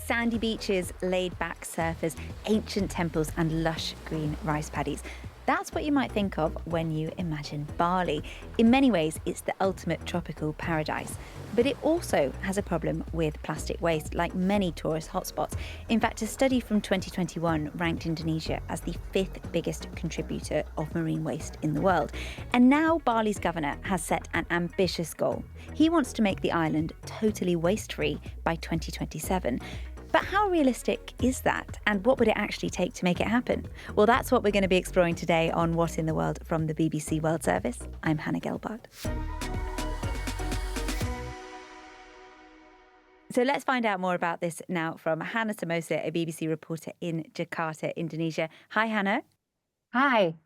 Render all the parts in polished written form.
sandy beaches, laid-back surfers, ancient temples and lush green rice paddies. That's what you might think of when you imagine Bali. In many ways, it's the ultimate tropical paradise. But it also has a problem with plastic waste, like many tourist hotspots. In fact, a study from 2021 ranked Indonesia as the 5th biggest contributor of marine waste in the world. And now Bali's governor has set an ambitious goal. He wants to make the island totally waste-free by 2027. But how realistic is that? And what would it actually take to make it happen? Well, that's what we're going to be exploring today on What in the World from the BBC World Service. I'm Hannah Gelbart. So let's find out more about this now from Hanna Samosir, a BBC reporter in Jakarta, Indonesia. Hi, Hannah. Hi.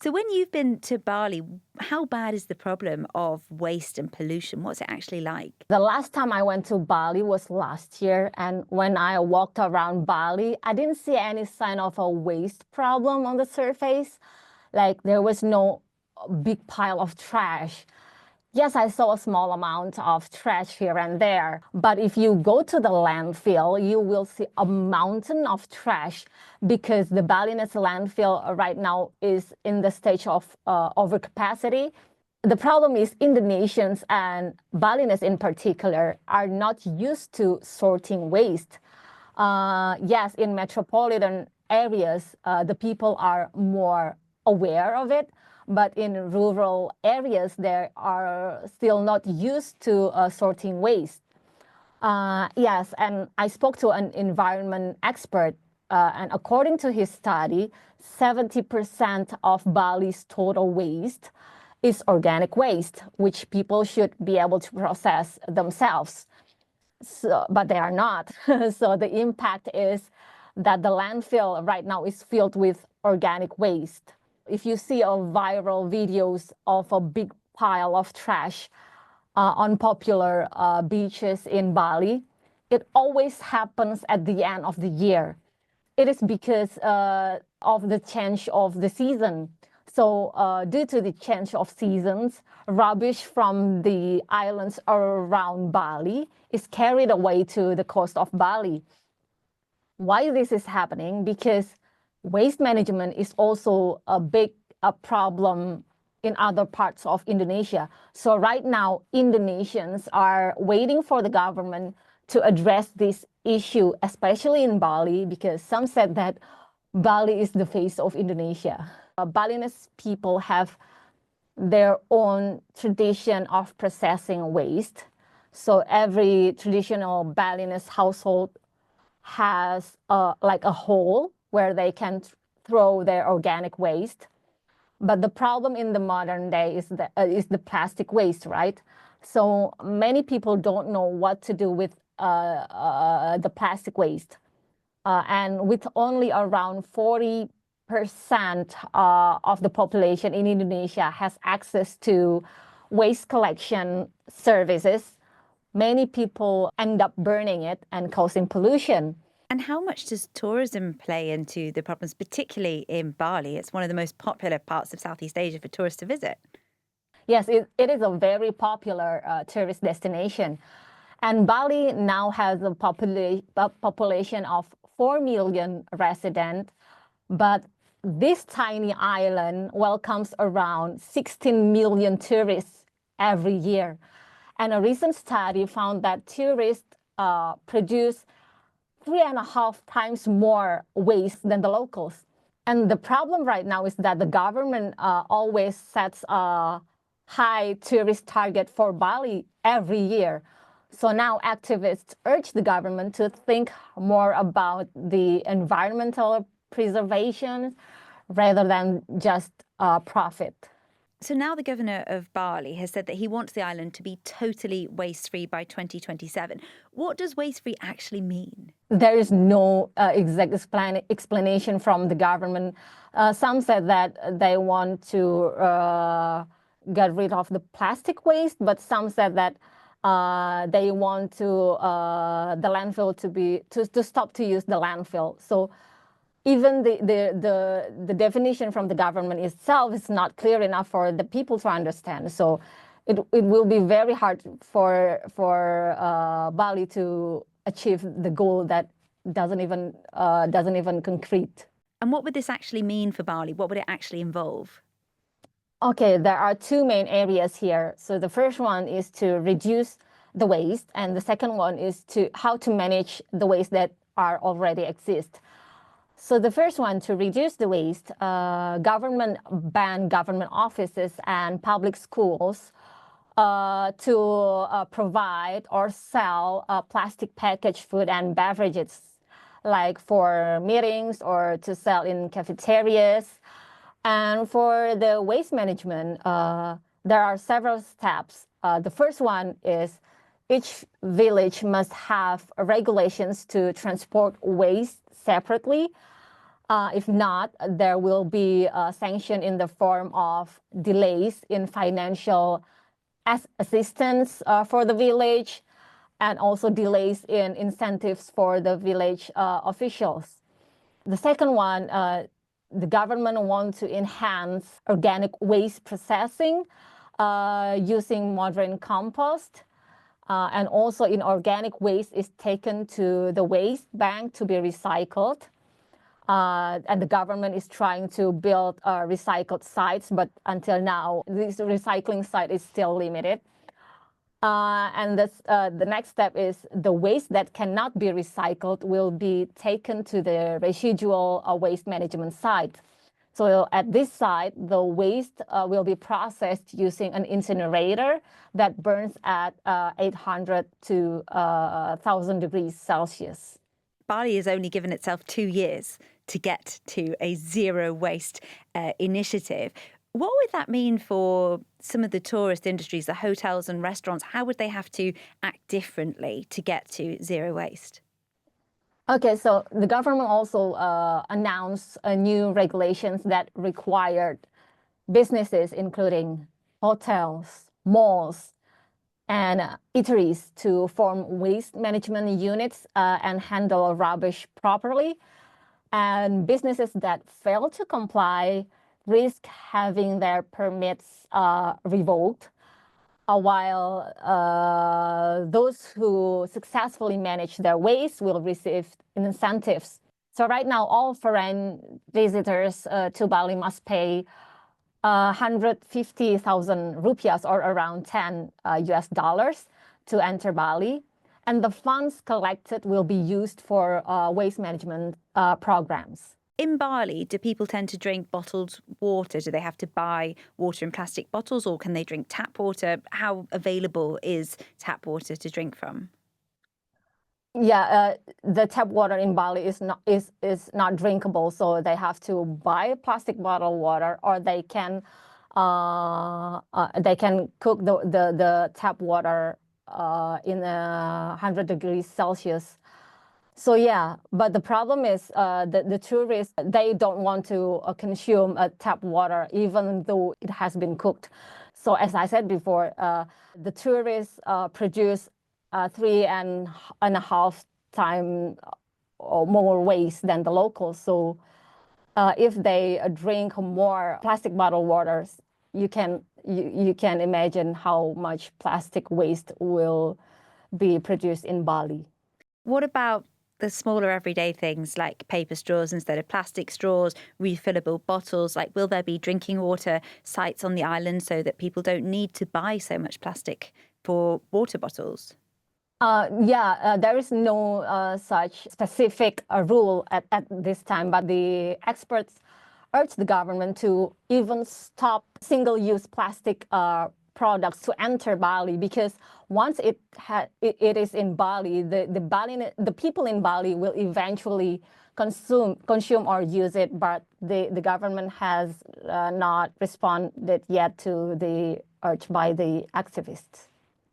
So when you've been to Bali, how bad is the problem of waste and pollution? What's it actually like? The last time I went to Bali was last year. And when I walked around Bali, I didn't see any sign of a waste problem on the surface. Like there was no big pile of trash. Yes, I saw a small amount of trash here and there, but if you go to the landfill, you will see a mountain of trash because the Balinese landfill right now is in the stage of overcapacity. The problem is Indonesians and Balinese in particular are not used to sorting waste. Yes, in metropolitan areas, the people are more aware of it. But in rural areas, they are still not used to sorting waste. Yes, and I spoke to an environment expert, and according to his study, 70% of Bali's total waste is organic waste, which people should be able to process themselves. But they are not. So the impact is that the landfill right now is filled with organic waste. If you see viral videos of a big pile of trash on popular beaches in Bali, it always happens at the end of the year. It is because of the change of the season. So due to the change of seasons, rubbish from the islands around Bali is carried away to the coast of Bali. Why this is happening? Because waste management is also a big problem in other parts of Indonesia. So right now, Indonesians are waiting for the government to address this issue, especially in Bali, because some said that Bali is the face of Indonesia. Balinese people have their own tradition of processing waste. So every traditional Balinese household has like a hole where they can throw their organic waste. But the problem in the modern day is the plastic waste, right? So many people don't know what to do with the plastic waste. And with only around 40% of the population in Indonesia has access to waste collection services, many people end up burning it and causing pollution. And how much does tourism play into the problems, particularly in Bali? It's one of the most popular parts of Southeast Asia for tourists to visit. Yes, it is a very popular tourist destination. And Bali now has a population of 4 million residents, but this tiny island welcomes around 16 million tourists every year. And a recent study found that tourists produce 3.5 times more waste than the locals. And the problem right now is that the government always sets a high tourist target for Bali every year. So now activists urge the government to think more about the environmental preservation rather than just profit. So now the governor of Bali has said that he wants the island to be totally waste-free by 2027. What does waste-free actually mean? There is no exact explanation from the government. Some said that they want to get rid of the plastic waste, but some said that they want the landfill to stop to use the landfill. So even the definition from the government itself is not clear enough for the people to understand. So it will be very hard for Bali to achieve the goal that doesn't even concrete. And what would this actually mean for Bali? What would it actually involve? Okay, there are two main areas here. So the first one is to reduce the waste, and the second one is how to manage the waste that are already exist. So the first one, to reduce the waste, government ban government offices and public schools to provide or sell plastic packaged food and beverages, like for meetings or to sell in cafeterias. And for the waste management, there are several steps. The first one is each village must have regulations to transport waste separately. If not, there will be a sanction in the form of delays in financial assistance for the village, and also delays in incentives for the village officials. The second one, the government wants to enhance organic waste processing using modern compost. And also inorganic waste is taken to the waste bank to be recycled. And the government is trying to build recycled sites, but until now, this recycling site is still limited. And the next step is the waste that cannot be recycled will be taken to the residual waste management site. So at this site, the waste will be processed using an incinerator that burns at 800 to 1,000 degrees Celsius. Bali has only given itself 2 years to get to a zero waste initiative. What would that mean for some of the tourist industries, the hotels and restaurants? How would they have to act differently to get to zero waste? Okay, so the government also announced new regulations that required businesses, including hotels, malls, and eateries, to form waste management units and handle rubbish properly. And businesses that fail to comply risk having their permits revoked, while those who successfully manage their waste will receive incentives. So right now, all foreign visitors to Bali must pay 150,000 rupiahs, or around 10 US dollars, to enter Bali. And the funds collected will be used for waste management programs. In Bali, do people tend to drink bottled water? Do they have to buy water in plastic bottles, or can they drink tap water? How available is tap water to drink from? Yeah, the tap water in Bali is not drinkable, so they have to buy plastic bottled water, or they can cook the tap water in 100 degrees Celsius. So yeah, but the problem is the tourists, they don't want to consume tap water even though it has been cooked. So as I said before, the tourists produce 3.5 times or more waste than the locals. So if they drink more plastic bottled waters, you can imagine how much plastic waste will be produced in Bali. What about the smaller everyday things like paper straws instead of plastic straws, refillable bottles? Like, will there be drinking water sites on the island so that people don't need to buy so much plastic for water bottles? There is no such specific rule at this time, but the experts urge the government to even stop single-use plastic products to enter Bali, because once it is in Bali, the people in Bali will eventually consume or use it, but the government has not responded yet to the urge by the activists.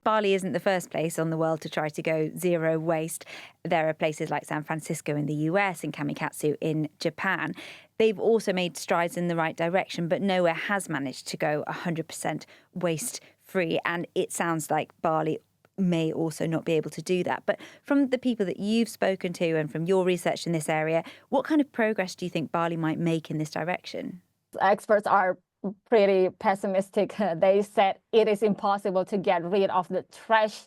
Bali isn't the first place on the world to try to go zero waste. There are places like San Francisco in the US and Kamikatsu in Japan. They've also made strides in the right direction, but nowhere has managed to go 100% waste-free. And it sounds like Bali may also not be able to do that. But from the people that you've spoken to and from your research in this area, what kind of progress do you think Bali might make in this direction? Experts are pretty pessimistic. They said it is impossible to get rid of the trash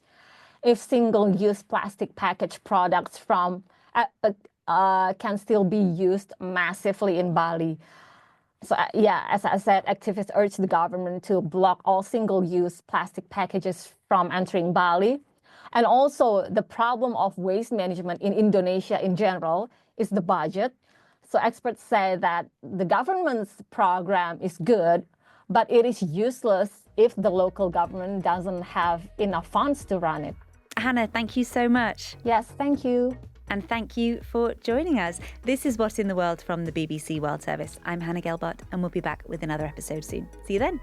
if single-use plastic package products from can still be used massively in Bali. So yeah, as I said, activists urge the government to block all single-use plastic packages from entering Bali. And also the problem of waste management in Indonesia in general is the budget. So experts say that the government's program is good, but it is useless if the local government doesn't have enough funds to run it. Hanna, thank you so much. Yes, thank you. And thank you for joining us. This is What in the World from the BBC World Service. I'm Hannah Gelbart, and we'll be back with another episode soon. See you then.